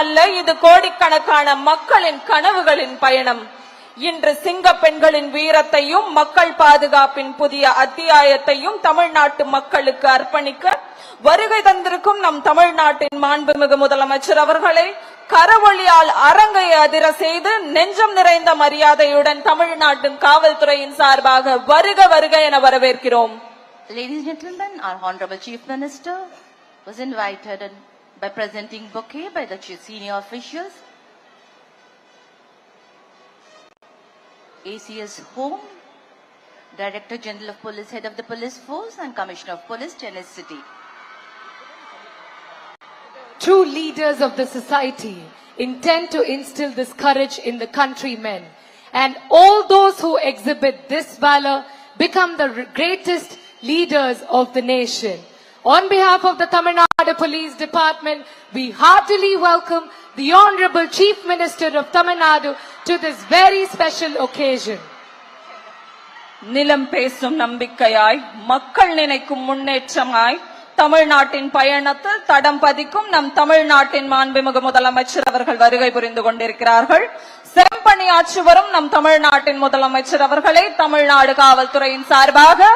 அல்ல, இது கோடிக்கணக்கான மக்களின் கனவுகளின் பயணம். இன்று சிங்க பெண்களின் வீரத்தையும் மக்கள் பாதுகாப்பின் புதிய அத்தியாயத்தையும் தமிழ்நாட்டு மக்களுக்கு அர்ப்பணிக்க வருகை தந்திருக்கும் நம் தமிழ்நாட்டின் மாண்புமிகு முதலமைச்சர் அவர்களை கரவொலியால் அரங்கை அதிர செய்து நெஞ்சம் நிறைந்த மரியாதையுடன் தமிழ்நாட்டின் காவல்துறையின் சார்பாக வருக வருக என வரவேற்கிறோம். Ladies and gentlemen, our Honorable Chief Minister was invited by presenting bouquet by the senior officials. ACS Home, Director General of Police, Head of the Police Force and Commissioner of Police, Chennai City. True leaders of the society intend to instill this courage in the countrymen, and all those who exhibit this valor become the greatest leaders of the nation. On behalf of the Tamil Nadu Police Department, we heartily welcome the Honorable Chief Minister of Tamil Nadu to this very special occasion. நிலம் பேசும் நம்பிக்கையாய், மக்கள் நினைக்கும் முன்னேற்றமாய் தமிழ்நாட்டின் பயணத்தில் தடம் பதிக்கும் நம் தமிழ்நாட்டின் மாண்புமிகு முதலமைச்சர் அவர்கள் வருகை புரிந்து கொண்டிருக்கிறார்கள். செம்பணியாற்றி வரும் நம் தமிழ்நாட்டின் முதலமைச்சர் அவர்களை தமிழ்நாடு காவல்துறையின் சார்பாக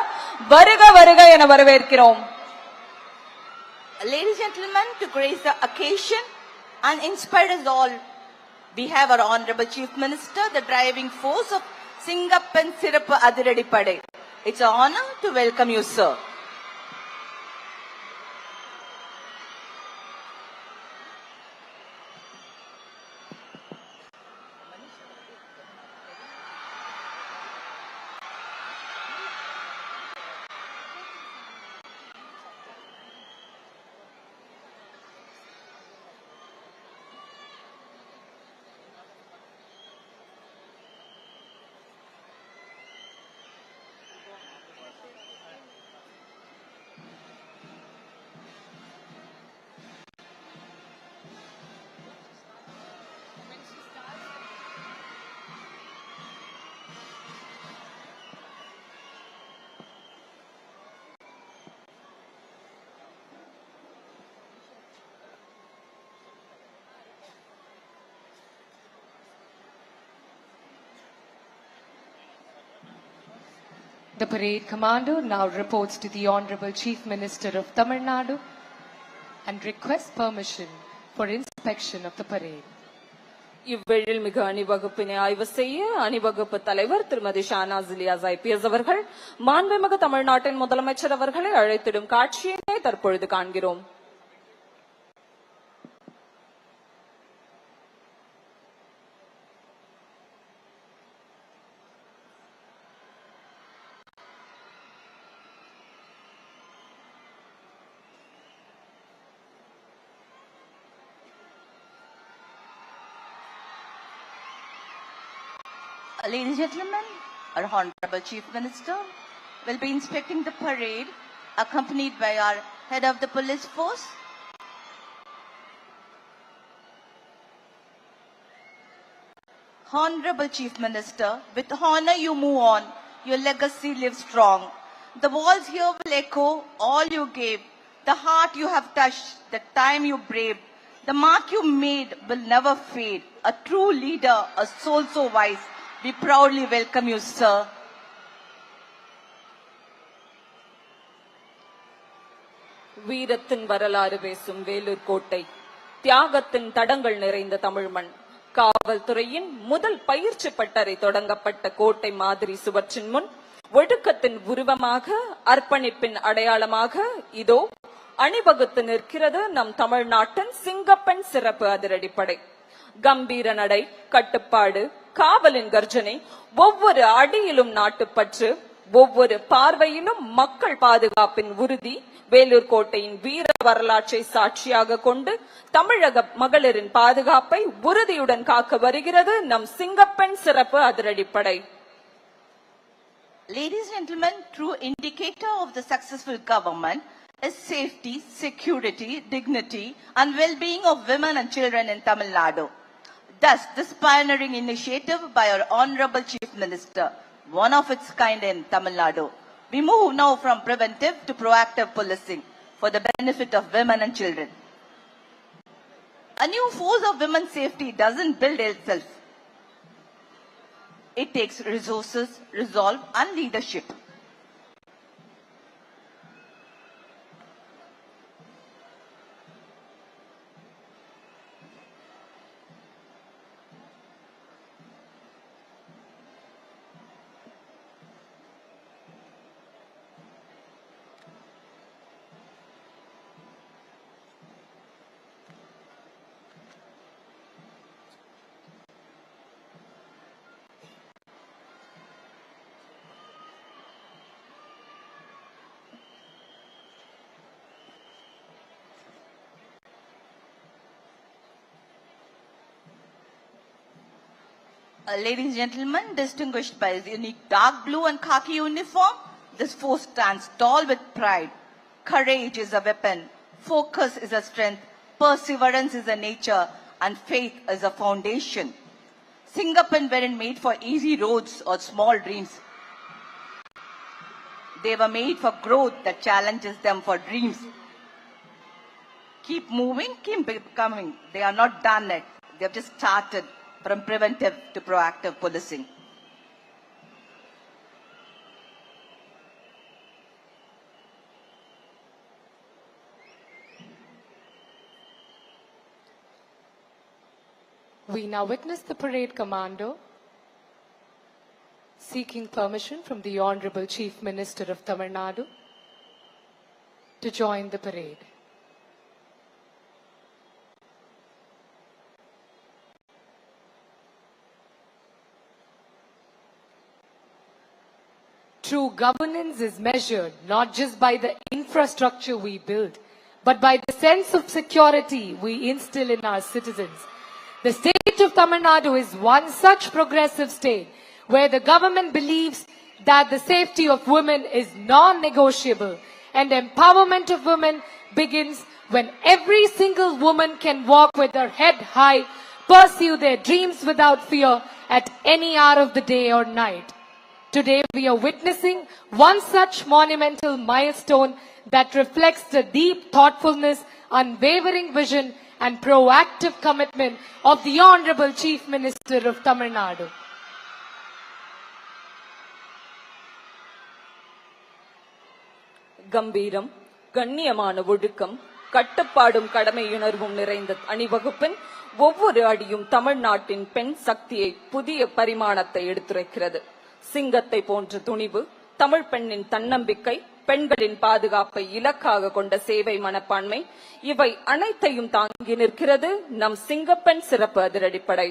வருக வருக என வரவேற்கிறோம். Ladies and gentlemen, to grace the occasion and inspire us all, we have our Honorable Chief Minister, the driving force of Singappan Sirappu Adiradipadai. It's an honor to welcome you, sir. The parade commander now reports to the Honorable Chief Minister of Tamil Nadu and requests permission for inspection of the parade. இவ்வேழில் மிக அணிவகுப்பினை ஆய்வு செய்ய அணிவகுப்பு தலைவர் திருமதி Shahnaz Ilyas IPS அவர்கள் மாண்புமிகு தமிழ்நாட்டின் முதலமைச்சர் அவர்களை அழைத்திடும் காட்சியினை தற்பொழுது காண்கிறோம். Ladies and gentlemen, our Honorable Chief Minister will be inspecting the parade accompanied by our Head of the Police Force. Honorable Chief Minister, with honor you move on, your legacy lives strong. The walls here will echo all you gave, the heart you have touched, the time you braved, the mark you made will never fade. A true leader, a soul so wise. We proudly welcome you, sir. வீரத்தின் வரலாறு பேசும் வேலூர் கோட்டை, தியாகத்தின் தடங்கள் நிறைந்த தமிழ்மண், காவல்துறையின் முதல் பயிற்சி பட்டறை தொடங்கப்பட்ட கோட்டை மாதிரி சுவற்றின் முன் ஒழுக்கத்தின் உருவமாக, அர்ப்பணிப்பின் அடையாளமாக இதோ அணிவகுத்து நிற்கிறது நம் தமிழ்நாட்டின் சிங்கப்பெண் சிறப்பு அதிரடிப்படை. கம்பீர நடை, கட்டுப்பாடு, காவலின் கர்ஜனை, ஒவ்வொரு அடியிலும் நாட்டுப்பற்று, ஒவ்வொரு பார்வையிலும் மக்கள் பாதுகாப்பின் உறுதி வேலூர் கோட்டையின் வீர வரலாற்றை சாட்சியாக கொண்டு தமிழக மகளிரின் பாதுகாப்பை உறுதியுடன் காக்க வருகிறது நம் சிங்கப்பெண் சிறப்பு அதிரடிப்படை. Ladies and gentlemen, true indicator of the successful government is safety, security, dignity and well-being of women and children in Tamil Nadu. Thus, this pioneering initiative by our Honorable Chief Minister, one of its kind in Tamil Nadu. We move now from preventive to proactive policing for the benefit of women and children. A new force of women's safety doesn't build itself. It takes resources, resolve, and leadership. Ladies and gentlemen, distinguished by its unique dark blue and khaki uniform, this force stands tall with pride. Courage is a weapon, focus is a strength, perseverance is a nature, and faith is a foundation. Singapan weren't made for easy roads or small dreams. They were made for growth that challenges them for dreams. Keep moving, keep becoming. They are not done yet. They have just started. From preventive to proactive policing. We now witness the parade commando seeking permission from the Honorable Chief Minister of Tamil Nadu to join the parade. True governance is measured not just by the infrastructure we build, but by the sense of security we instill in our citizens. The state of Tamil Nadu is one such progressive state where the government believes that the safety of women is non-negotiable and empowerment of women begins when every single woman can walk with her head high, pursue their dreams without fear at any hour of the day or night. Today we are witnessing one such monumental milestone that reflects the deep thoughtfulness, unwavering vision and proactive commitment of the Honorable Chief Minister of Tamil Nadu. கம்பீரம், கண்ணியமான ஒழுக்கம், கட்டுப்பாடும் கடமையுணர்வும் நிறைந்த அணிவகுப்பின் ஒவ்வொரு அடியும் தமிழ்நாட்டின் பெண் சக்தியை புதிய பரிமாணத்தை எடுத்துரைக்கிறது. சிங்கத்தை போன்ற துணிவு, தமிழ் பெண்ணின் தன்னம்பிக்கை, பெண்களின் பாதுகாப்பை இலக்காக கொண்ட சேவை மனப்பான்மை, இவை அனைத்தையும் தாங்கி நிற்கிறது நம் சிங்கப்பெண் சிறப்பு அதிரடிப்படை.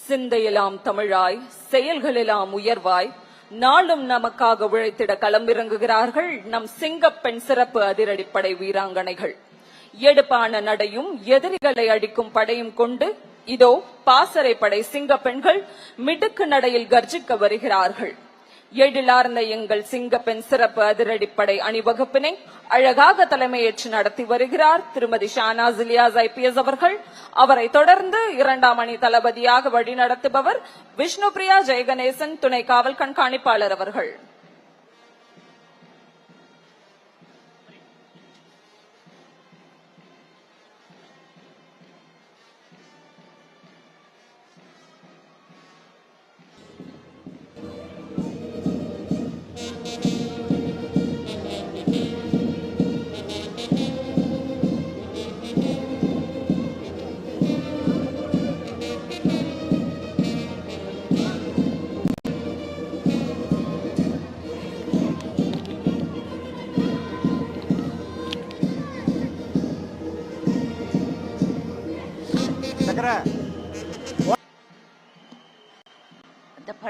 சிந்தையெல்லாம் தமிழாய், செயல்களெல்லாம் உயர்வாய், நாளும் நமக்காக உழைத்திட களமிறங்குகிறார்கள் நம் சிங்கப்பெண் சிறப்பு அதிரடிப்படை வீராங்கனைகள். எடுப்பான நடையும் எதிரிகளை அடிக்கும் படையும் கொண்டு இதோ பாசறை படை சிங்கப்பெண்கள் மிடுக்கு நடையில் கர்ஜிக்க வருகிறார்கள். எழிலார்ந்த எங்கள் சிங்கப்பெண் சிறப்பு அதிரடிப்படை அணிவகுப்பினை அழகாக தலைமையேற்று நடத்தி வருகிறார் திருமதி ஷானாஸ் இலியாஸ் IPS அவர்கள். அவரை தொடர்ந்து 2ஆம் அணி தளபதியாக வழிநடத்துபவர் விஷ்ணுபிரியா ஜெயகணேசன் துணை காவல் கண்காணிப்பாளர் அவர்கள்.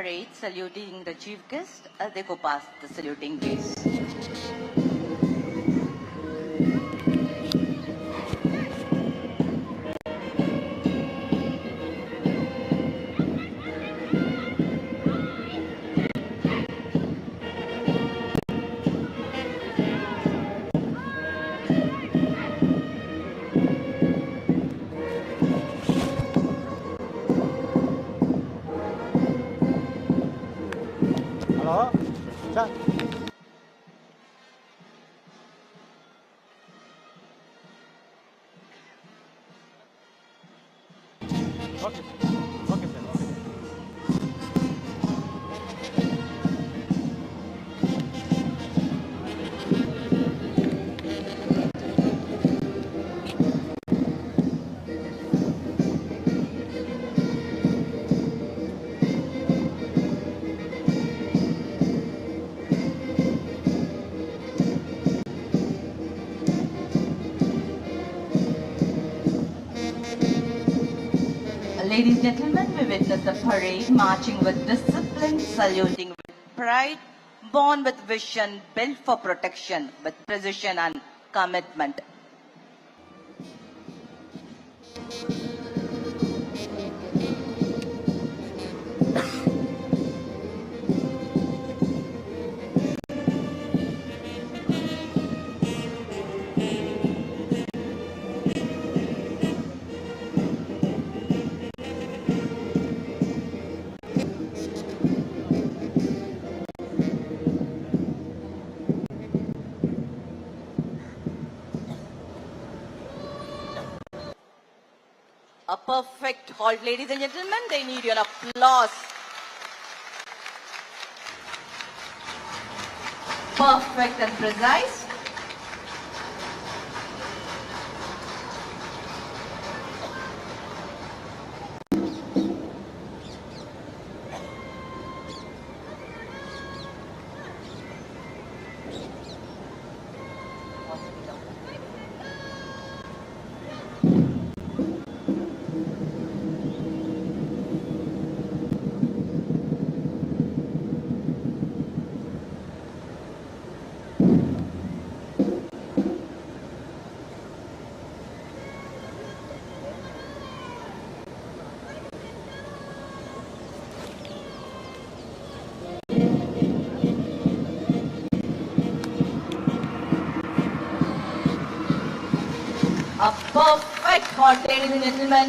parade saluting the chief guest, they go past the saluting base. Hello? Sir? Okay. Okay, sir. Okay. Ladies and gentlemen, we witness the parade marching with discipline, saluting with pride, born with vision, built for protection, with precision and commitment. A perfect halt, ladies and gentlemen. They need your applause. Perfect and precise. A perfect halt, ladies and gentlemen.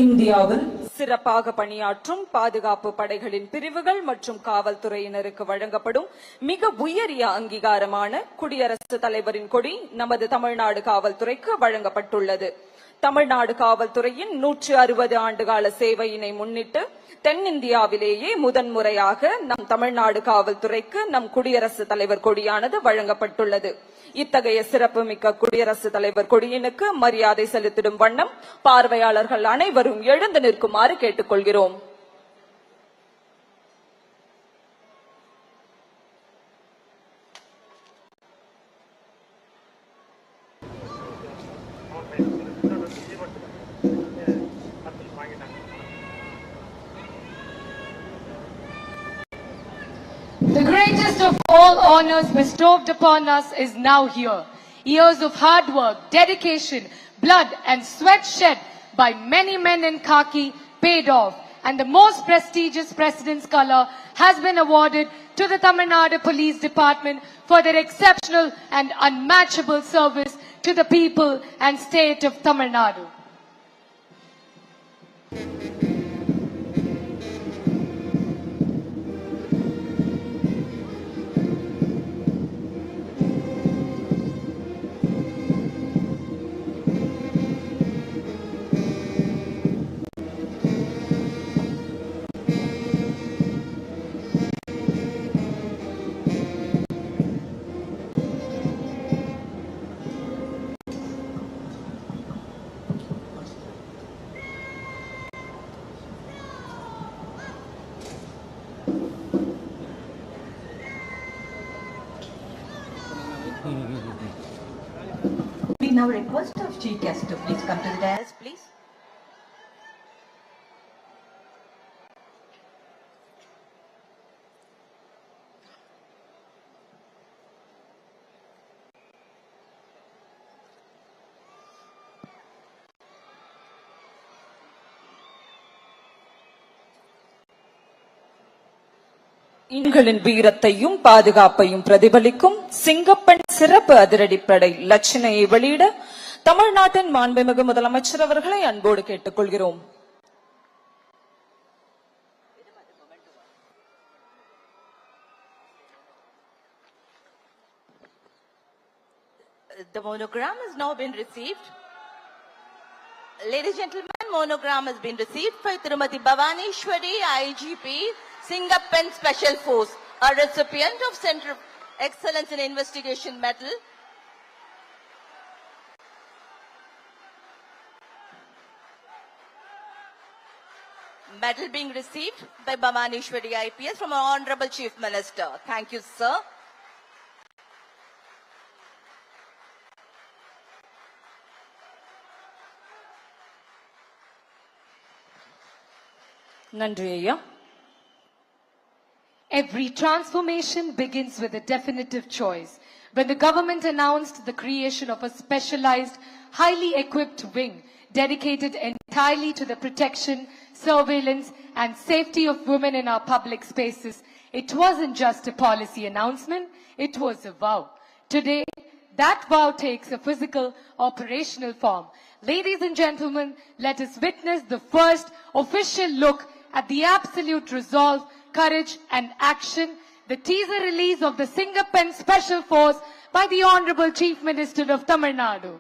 இந்தியாவில் சிறப்பாக பணியாற்றும் பாதுகாப்பு படைகளின் பிரிவுகள் மற்றும் காவல்துறையினருக்கு வழங்கப்படும் மிக உயரிய அங்கீகாரமான குடியரசுத் தலைவரின் கொடி நமது தமிழ்நாடு காவல்துறைக்கு வழங்கப்பட்டுள்ளது. தமிழ்நாடு காவல்துறையின் 160 ஆண்டுகால சேவையினை முன்னிட்டு தென்னிந்தியாவிலேயே முதன்முறையாக நம் தமிழ்நாடு காவல்துறைக்கு நம் குடியரசுத் தலைவர் கொடியானது வழங்கப்பட்டுள்ளது. இத்தகைய சிறப்புமிக்க குடியரசுத் தலைவர் கொடியினுக்கு மரியாதை செலுத்திடும் வண்ணம் பார்வையாளர்கள் அனைவரும் எழுந்து நிற்குமாறு கேட்டுக்கொள்கிறோம். The greatest of all honors bestowed upon us is now here. Years of hard work, dedication, blood and sweat shed by many men in khaki paid off, and the most prestigious President's Color has been awarded to the Tamil Nadu Police Department for their exceptional and unmatchable service to the people and state of Tamil Nadu. now request of Chief Guest to please come to the dais, please. எங்களின் வீரத்தையும் பாதுகாப்பையும் பிரதிபலிக்கும் சிங்கப்பெண் சிறப்பு அதிரடிப்படை லட்சணையை வெளியிட தமிழ்நாட்டின் மாண்புமிகு முதலமைச்சர் அவர்களை அன்போடு கேட்டுக்கொள்கிறோம். The monogram has now been received. Ladies and gentlemen, monogram has been received by Tirumati Bhavaneshwari, IGP, Singapore Special Force, a recipient of Center of Excellence in Investigation Medal. Medal being received by Bhavaneshwari IPS from our Honorable Chief Minister. Thank you, sir. நன்றி ஐயா. Every transformation begins with a definitive choice. When the government announced the creation of a specialized, highly equipped wing dedicated entirely to the protection, surveillance and safety of women in our public spaces, it wasn't just a policy announcement, it was a vow. Today, that vow takes a physical, operational form. Ladies and gentlemen, let us witness the first official look at the absolute resolve, courage and action, the teaser release of the Singapore Special Force by the Honorable Chief Minister of Tamil Nadu.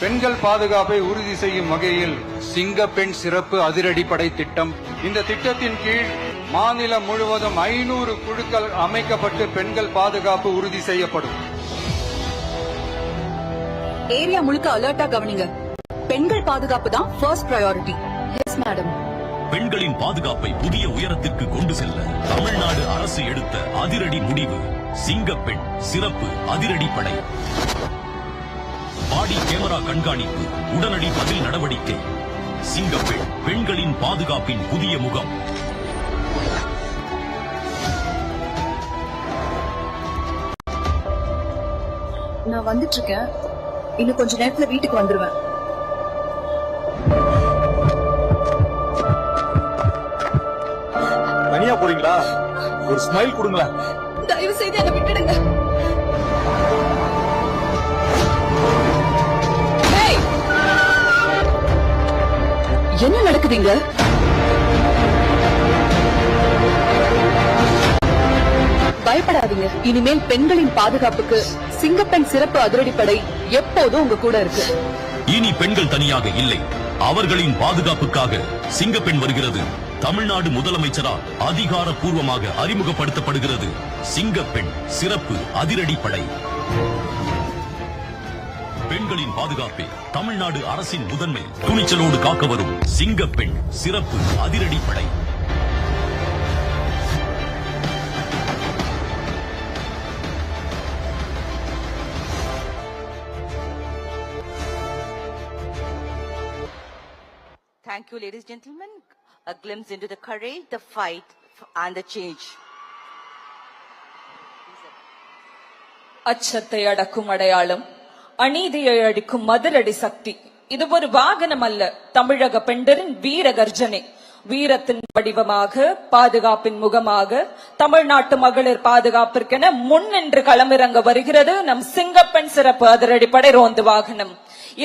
பெண்கள் பாதுகாப்பை உறுதி செய்யும் வகையில் சிங்கப்பெண் சிறப்பு அதிரடிப்படை திட்டம். இந்த திட்டத்தின் கீழ் மாநிலம் முழுவதும் 500 குழுக்கள் அமைக்கப்பட்டு பெண்கள் பாதுகாப்பு உறுதி செய்யப்படும். ஏரியா முழுக்க அலர்ட்டா கவனிங்க. பெண்கள் பாதுகாப்பு தான் ஃபர்ஸ்ட் பிரையாரிட்டி. Yes madam. பெண்களின் பாதுகாப்பை புதிய உயரத்திற்கு கொண்டு செல்ல தமிழ்நாடு அரசு எடுத்த அதிரடி முடிவு சிங்கப்பெண் சிறப்பு அதிரடிப்படை. பாடி கேமரா கண்காணிப்பு, உடனடி பதில் நடவடிக்கை. சிங்கப்பெண் பெண்களின் பாதுகாப்பின் புதிய முகம். நான் வந்துட்டு இருக்கேன். இன்னும் கொஞ்ச நேரத்துல வீட்டுக்கு வந்துருவேன். தனியா போறீங்களா? ஒரு ஸ்மைல் கொடுங்களேன். தயவு செய்து என்ன விட்டுடுங்க. என்ன நடக்குதுங்க? பயப்படாதீங்க. இனிமேல் பெண்களின் பாதுகாப்புக்கு சிங்கப்பெண் சிறப்பு அதிரடிப்படை எப்போதும் உங்க கூட இருக்கு. இனி பெண்கள் தனியாக இல்லை, அவர்களின் பாதுகாப்புக்காக சிங்கப்பெண் வருகிறது. தமிழ்நாடு முதலமைச்சரால் அதிகாரப்பூர்வமாக அறிமுகப்படுத்தப்படுகிறது சிங்கப்பெண் சிறப்பு அதிரடிப்படை. பெண்களின் பாதுகாப்பே தமிழ்நாடு அரசின் முதன்மை. துணிச்சலோடு காக்க வரும் சிங்கப்பெண் சிறப்பு அதிரடிப்படை. Thank you, ladies and gentlemen. A glimpse into the courage, the fight, and the change. அச்சத்தை அடக்கும் அடையாளம், அநீதியை அடிக்கும் மதிலடி சக்தி. இது ஒரு வாகனம் அல்ல, தமிழக பெண்டரின் வீர கர்ஜனை. வீரத்தின் வடிவமாக, பாதுகாப்பின் முகமாக, தமிழ்நாட்டு மகளிர் பாதுகாப்பிற்கென முன்னின்று களமிறங்க வருகிறது நம் சிங்கப்பெண் சிறப்பு அதிரடிப்படை ரோந்து வாகனம்.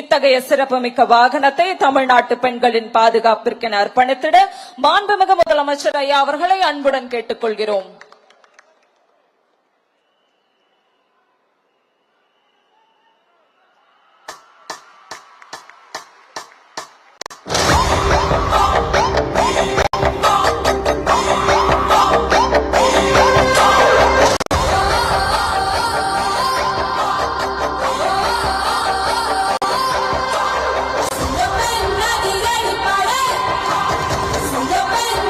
இத்தகைய சிறப்புமிக்க வாகனத்தை தமிழ்நாட்டு பெண்களின் பாதுகாப்பிற்கென அர்ப்பணித்திட மாண்புமிகு முதலமைச்சர் ஐயா அவர்களை அன்புடன் கேட்டுக்கொள்கிறோம். Singapore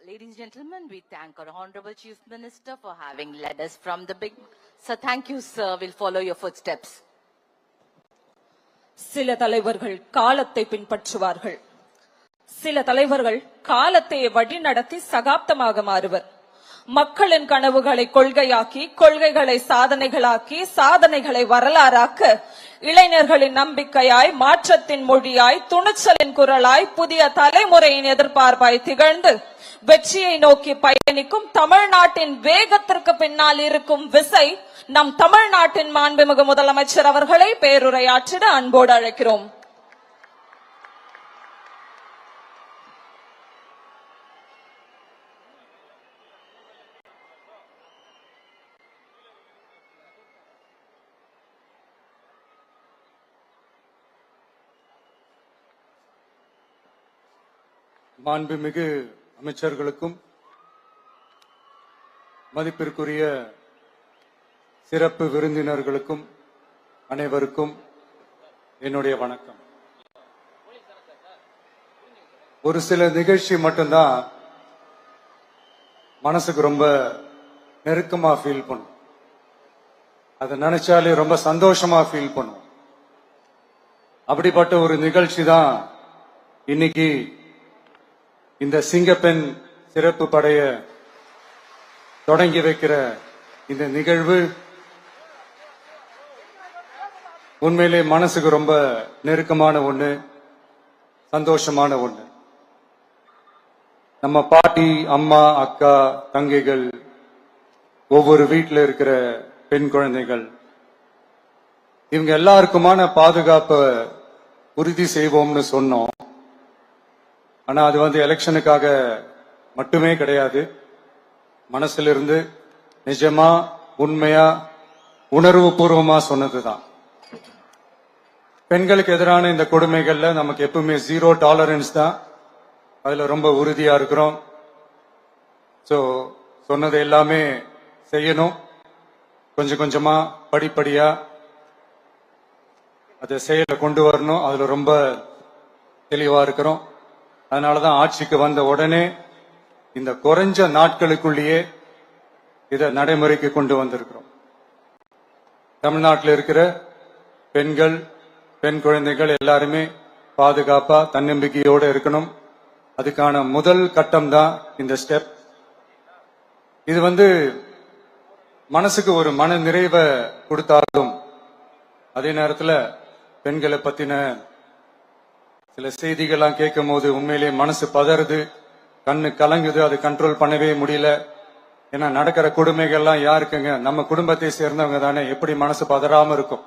Ladies and gentlemen, we thank our Honorable Chief Minister for having led us from the big. Sir, thank you, sir. We'll follow your footsteps. சில தலைவர்கள் காலத்தை பின்பற்றுவார்கள், சில தலைவர்கள் காலத்தை வழிநடத்தி சகாப்தமாக மாறுவர். மக்களின் கனவுகளை கொள்கையாக்கி, கொள்கைகளை சாதனைகளாக்கி, சாதனைகளை வரலாறாக்க, இளைஞர்களின் நம்பிக்கையாய், மாற்றத்தின் மொழியாய், துணிச்சலின் குரலாய், புதிய தலைமுறையின் எதிர்பார்ப்பாய் திகழ்ந்து வெற்றியை நோக்கி பயணிக்கும் தமிழ்நாட்டின் வேகத்திற்கு பின்னால் இருக்கும் விசை நம் தமிழ்நாட்டின் மாண்புமிகு முதலமைச்சர் அவர்களை பேருரையாற்றிட அன்போடு அழைக்கிறோம். மாண்புமிகு அமைச்சர்களுக்கும் மதிப்பிற்குரிய சிறப்பு விருந்தினர்களுக்கும் அனைவருக்கும் என்னுடைய வணக்கம். ஒரு சில நிகழ்ச்சி மட்டும்தான் மனசுக்கு ரொம்ப நெருக்கமா ஃபீல் பண்ணும், அதை நினைச்சாலே ரொம்ப சந்தோஷமா ஃபீல் பண்ணும். அப்படிப்பட்ட ஒரு நிகழ்ச்சி தான் இன்னைக்கு இந்த சிங்கப்பெண் சிறப்பு படைய தொடங்கி வைக்கிற இந்த நிகழ்வு. உண்மையிலே மனசுக்கு ரொம்ப நெருக்கமான ஒண்ணு, சந்தோஷமான ஒண்ணு. நம்ம பாட்டி, அம்மா, அக்கா, தங்கைகள், ஒவ்வொரு வீட்டில் இருக்கிற பெண் குழந்தைகள், இவங்க எல்லாருக்குமான பாதுகாப்பை உறுதி செய்வோம்னு சொன்னோம். ஆனா அது எலெக்ஷனுக்காக மட்டுமே கிடையாது, மனசிலிருந்து நிஜமா உண்மையா உணர்வு பூர்வமா சொன்னதுதான். பெண்களுக்கு எதிரான இந்த கொடுமைகள்ல நமக்கு எப்பவுமே 0 டாலரன்ஸ் தான், அதுல ரொம்ப உறுதியா இருக்கிறோம். சோ சொன்னது எல்லாமே செய்யணும், கொஞ்சம் கொஞ்சமா படிப்படியா அதை செயல கொண்டு வரணும், அதுல ரொம்ப தெளிவா இருக்கிறோம். அதனாலதான் ஆட்சிக்கு வந்த உடனே இந்த குறைஞ்ச நாட்களுக்குள்ளேயே இதை நடைமுறைக்கு கொண்டு வந்திருக்கிறோம். தமிழ்நாட்டில் இருக்கிற பெண்கள், பெண் குழந்தைகள் எல்லாருமே பாதுகாப்பா தன்னம்பிக்கையோட இருக்கணும். அதுக்கான முதல் கட்டம் தான் இந்த ஸ்டெப். இது மனசுக்கு ஒரு மன நிறைவை கொடுத்தாலும் அதே நேரத்துல பெண்களை பத்தின சில செய்திகள்லாம் கேட்கும் போது உண்மையிலேயே மனசு பதறுது, கண்ணு கலங்குது, அது கண்ட்ரோல் பண்ணவே முடியல. ஏன்னா நடக்கிற கொடுமைகள்லாம் யாருக்குங்க? நம்ம குடும்பத்தை சேர்ந்தவங்க தானே, எப்படி மனசு பதறாம இருக்கும்?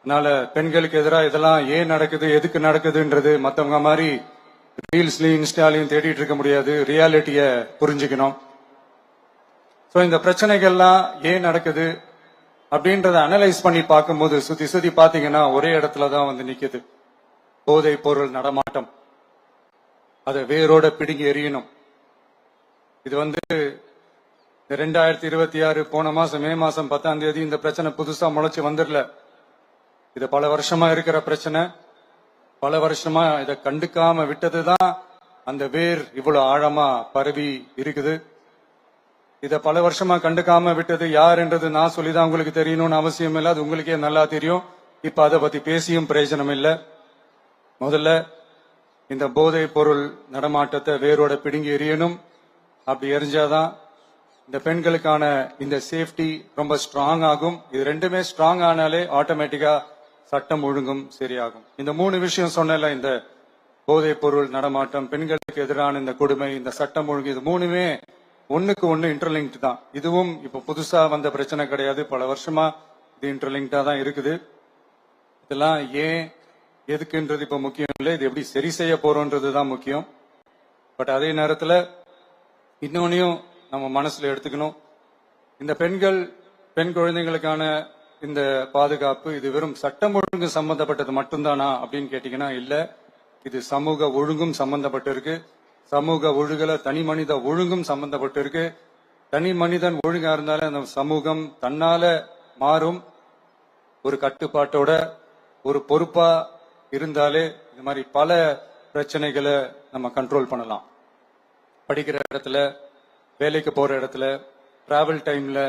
அதனால பெண்களுக்கு எதிராக இதெல்லாம் ஏன் நடக்குது, எதுக்கு நடக்குதுன்றது மத்தவங்க மாதிரி ரீல்ஸ்லயும் இன்ஸ்டாலையும் தேடிட்டு இருக்க முடியாது. ரியாலிட்டிய புரிஞ்சுக்கணும். சோ இந்த பிரச்சனைகள்லாம் ஏன் நடக்குது அப்படின்றத அனலைஸ் பண்ணி பார்க்கும்போது சுத்தி பாத்தீங்கன்னா ஒரே இடத்துலதான் நிக்குது. போதை பொருள் நடமாட்டம். அதை வேரோட பிடுங்கி எறியணும். இது 2026 போன மாசம் மே மாசம் 10ஆம் தேதி இந்த பிரச்சனை புதுசா முளைச்சு வந்துடல. இது பல வருஷமா இருக்கிற பிரச்சனை. பல வருஷமா இதை கண்டுக்காம விட்டதுதான் அந்த வேர் இவ்வளவு ஆழமா பரவி இருக்குது. இத பல வருஷமா கண்டுக்காம விட்டது யார் என்றது நான் சொல்லிதான் உங்களுக்கு தெரியணும்னு அவசியம் இல்லை. அது உங்களுக்கே நல்லா தெரியும். இப்ப அதை பத்தி பேசியும் பிரயோஜனம் இல்லை. முதல்ல இந்த போதை பொருள் நடமாட்டத்தை வேரோட பிடுங்கி எறியணும். அப்படி எரிஞ்சாதான் இந்த பெண்களுக்கான இந்த சேஃப்டி ரொம்ப ஸ்ட்ராங் ஆகும். இது ரெண்டுமே ஸ்ட்ராங் ஆனாலே ஆட்டோமேட்டிக்கா சட்டம் ஒழுங்கும் சரியாகும். இந்த 3 விஷயம் சொன்னல, இந்த போதை பொருள் நடமாட்டம், பெண்களுக்கு எதிரான இந்த கொடுமை, இந்த சட்டம் ஒழுங்கு, இது 3மே ஒண்ணுக்கு ஒண்ணு இன்டர்லிங்க்ட் தான். இதுவும் இப்ப புதுசா வந்த பிரச்சனை கிடையாது. பல வருஷமா இது இன்டர்லிங்க்டா தான் இருக்குது. இதெல்லாம் ஏன் எதுக்குன்றது இப்ப முக்கியம் இல்லை. இது எப்படி சரி செய்ய போறோம்ன்றது தான் முக்கியம். பட் அதே நேரத்துல இன்னொன்னையும் நம்ம மனசுல எடுத்துக்கணும். இந்த பெண் குழந்தைங்களுக்கான இந்த பாதுகாப்பு இது வெறும் சட்டம் ஒழுங்கு சம்பந்தப்பட்டது மட்டும்தானா அப்படின்னு கேட்டீங்கன்னா இல்ல. இது சமூக ஒழுங்கும் சம்பந்தப்பட்டு இருக்கு. சமூக ஒழுகல தனி மனித ஒழுங்கும் சம்பந்தப்பட்டு இருக்கு. தனி மனிதன் ஒழுங்கா இருந்தாலே அந்த சமூகம் தன்னால மாறும். ஒரு கட்டுப்பாட்டோட ஒரு பொறுப்பா இருந்தாலே இந்த மாதிரி பல பிரச்சனைகளை நம்ம கண்ட்ரோல் பண்ணலாம். படிக்கிற இடத்துல, வேலைக்கு போற இடத்துல, டிராவல் டைம்ல,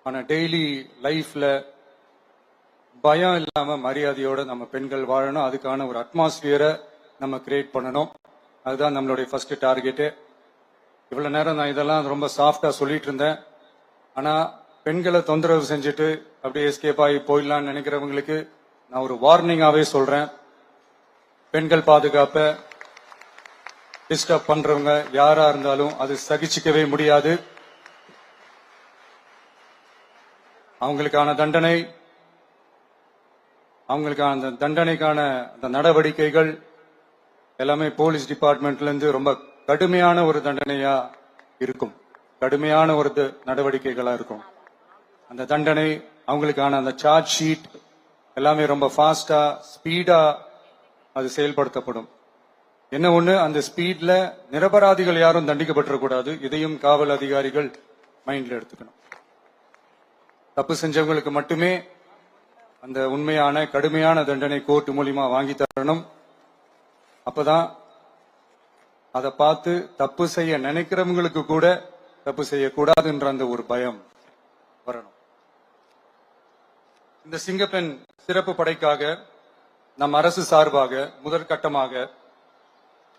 ஆனா டெய்லி லைஃப்ல பயம் இல்லாம மரியாதையோட நம்ம பெண்கள் வாழணும். அதுக்கான ஒரு அட்மாஸ்பியரை நம்ம கிரியேட் பண்ணணும். அதுதான் நம்மளுடைய ஃபர்ஸ்ட் டார்கெட்டு. இவ்வளவு நேரம் நான் இதெல்லாம் ரொம்ப சாஃப்டா சொல்லிட்டு இருந்தேன். ஆனா பெண்களை தொந்தரவு செஞ்சுட்டு அப்படியே எஸ்கேப் ஆகி போயிடலாம்னு நினைக்கிறவங்களுக்கு நான் ஒரு வார்னிங்காவே சொல்றேன். பெண்கள் பாதுகாப்பை டிஸ்டர்ப் பண்றவங்க யாரா இருந்தாலும் அது சகிச்சுக்கவே முடியாது. அவங்களுக்கான தண்டனைக்கான அந்த நடவடிக்கைகள் எல்லாமே போலீஸ் டிபார்ட்மெண்ட்ல இருந்து ரொம்ப கடுமையான ஒரு தண்டனையா இருக்கும். கடுமையான ஒரு நடவடிக்கைகளா இருக்கும். அந்த தண்டனை, அவங்களுக்கான அந்த சார்ஜ் ஷீட் எல்லாமே ரொம்ப ஃபாஸ்டா ஸ்பீடா அது செயல்படுத்தப்படும். என்ன ஒண்ணு, அந்த ஸ்பீட்ல நிரபராதிகள் யாரும் தண்டிக்கப்பட்டிருக்கூடாது. இதையும் காவல் அதிகாரிகள் மைண்ட்ல எடுத்துக்கணும். தப்பு செஞ்சவங்களுக்கு மட்டுமே அந்த உண்மையான கடுமையான தண்டனை கோர்ட் மூலியமா வாங்கி தரணும். அப்பதான் அதை பார்த்து தப்பு செய்ய நினைக்கிறவங்களுக்கு கூட தப்பு செய்யக்கூடாதுன்ற அந்த ஒரு பயம் வரணும். இந்த சிங்கப்பெண் சிறப்பு படைக்காக நம் அரசு சார்பாக முதற்கட்டமாக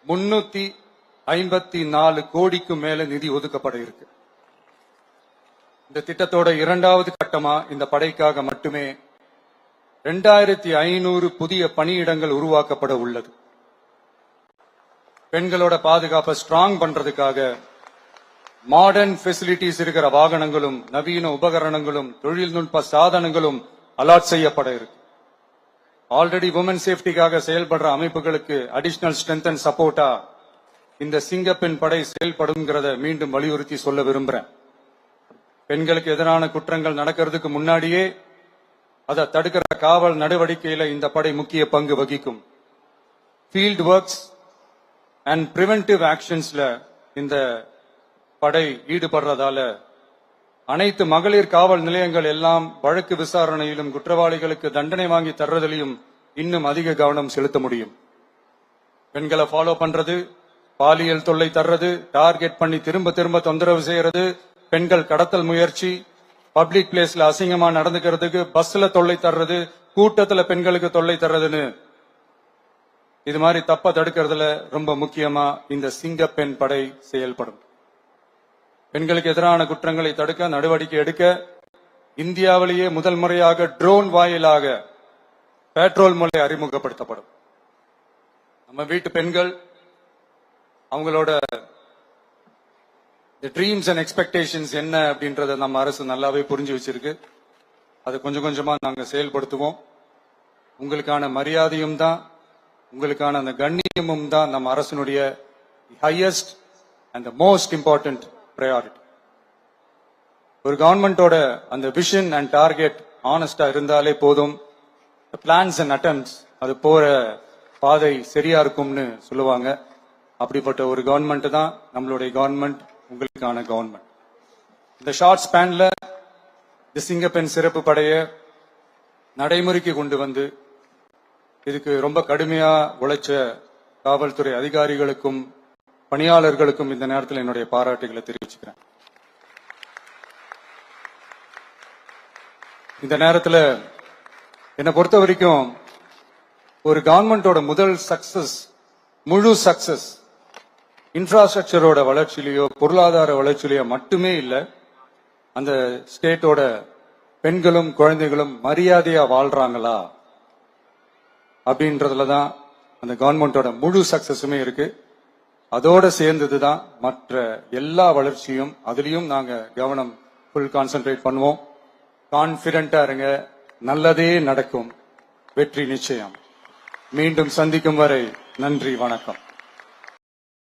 354 கோடிக்கு மேல நிதி ஒதுக்கப்பட இருக்கு. இந்த திட்டத்தோட 2வது கட்டமா இந்த படைக்காக மட்டுமே 2500 புதிய பணியிடங்கள் உருவாக்கப்பட உள்ளது. பெண்களோட பாதுகாப்பை ஸ்ட்ராங் பண்றதுக்காக மாடர்ன் ஃபெசிலிட்டிஸ் இருக்கிற வாகனங்களும் நவீன உபகரணங்களும் தொழில்நுட்ப சாதனங்களும் அலாட் செய்யப்பட இருக்கு. ஆல்ரெடி உமன் சேஃப்டிக்காக செயல்படுற அமைப்புகளுக்கு அடிஷனல் ஸ்ட்ரென்த் அண்ட் சப்போர்ட்டா இந்த சிங்கப்பெண் படை செயல்படுங்கிறத மீண்டும் வலியுறுத்தி சொல்ல விரும்புறேன். பெண்களுக்கு எதிரான குற்றங்கள் நடக்கிறதுக்கு முன்னாடியே அதை தடுக்கிற காவல் நடவடிக்கையில இந்த படை முக்கிய பங்கு வகிக்கும். ஃபீல்ட் ஒர்க்ஸ் அண்ட் பிரிவென்டிவ் ஆக்ஷன்ஸ்ல இந்த படை ஈடுபடுறதால அனைத்து மகளிர் காவல் நிலையங்கள் எல்லாம் வழக்கு விசாரணையிலும் குற்றவாளிகளுக்கு தண்டனை வாங்கி தர்றதிலையும் இன்னும் அதிக கவனம் செலுத்த முடியும். பெண்களை ஃபாலோ பண்றது, பாலியல் தொல்லை தர்றது, டார்கெட் பண்ணி திரும்ப திரும்ப தொந்தரவு செய்யறது, பெண்கள் கடத்தல் முயற்சி, பப்ளிக் பிளேஸ்ல அசிங்கமா நடந்துக்கிறதுக்கு பஸ்ல தொல்லை தர்றது, கூட்டத்துல பெண்களுக்கு தொல்லை தர்றதுன்னு இது மாதிரி தப்ப தடுக்கிறதுல ரொம்ப முக்கியமா இந்த சிங்கப்பெண் படை செயல்படும். பெண்களுக்கு எதிரான குற்றங்களை தடுக்க நடவடிக்கை எடுக்க இந்தியாவிலேயே முதல் முறையாக ட்ரோன் வாயிலாக பெட்ரோல் முறை அறிமுகப்படுத்தப்படும். நம்ம வீட்டு பெண்கள் அவங்களோட ட்ரீம்ஸ் அண்ட் எக்ஸ்பெக்டேஷன்ஸ் என்ன அப்படின்றத நம்ம அரசு நல்லாவே புரிஞ்சு வச்சிருக்கு. அதை கொஞ்சம் கொஞ்சமா நாங்க செயல்படுத்துவோம். உங்களுக்கான மரியாதையும் தான், உங்களுக்கான அந்த கண்ணியமும் தான் நம்ம அரசினுடைய highest and the most important priority. ஒரு கவர்மெண்டோட அந்த விஷன் அண்ட் டார்கெட் ஆனஸ்டா இருந்தாலே போதும். பிளான்ஸ் அண்ட் அட்டெம்ப்ட்ஸ் அது போற பாதை சரியா இருக்கும்னு சொல்லுவாங்க. அப்படிப்பட்ட ஒரு கவர்மெண்ட் தான் நம்மளுடைய கவர்மெண்ட், உங்களுக்கான கவர்மெண்ட். இந்த ஷார்ட் ஸ்பேன்ல இந்த சிங்கப்பெண் சிறப்பு படையை நடைமுறைக்கு கொண்டு வந்து இதுக்கு ரொம்ப கடுமையா உழைச்ச காவல்துறை அதிகாரிகளுக்கும் பணியாளர்களுக்கும் இந்த நேரத்தில் என்னுடைய பாராட்டுகளை தெரிவிச்சுக்கிறேன். இந்த நேரத்தில் என்னை பொறுத்த வரைக்கும் ஒரு கவர்மெண்டோட முதல் சக்சஸ், முழு சக்சஸ் இன்ஃப்ராஸ்ட்ரக்சரோட வளர்ச்சியிலேயோ பொருளாதார வளர்ச்சியிலேயோ மட்டுமே இல்லை, அந்த ஸ்டேட்டோட பெண்களும் குழந்தைகளும் மரியாதையா வாழ்றாங்களா அப்படின்றதுல தான் அந்த கவர்மெண்டோட முழு சக்சஸுமே இருக்கு. அதோட சேர்ந்ததுதான் மற்ற எல்லா வளர்ச்சியும். அதுலயும் நாங்க கவனம் ஃபுல் கான்சென்ட்ரேட் பண்ணுவோம். கான்பிடென்டா இருங்க, நல்லதே நடக்கும், வெற்றி நிச்சயம். மீண்டும் சந்திக்கும் வரை நன்றி, வணக்கம்.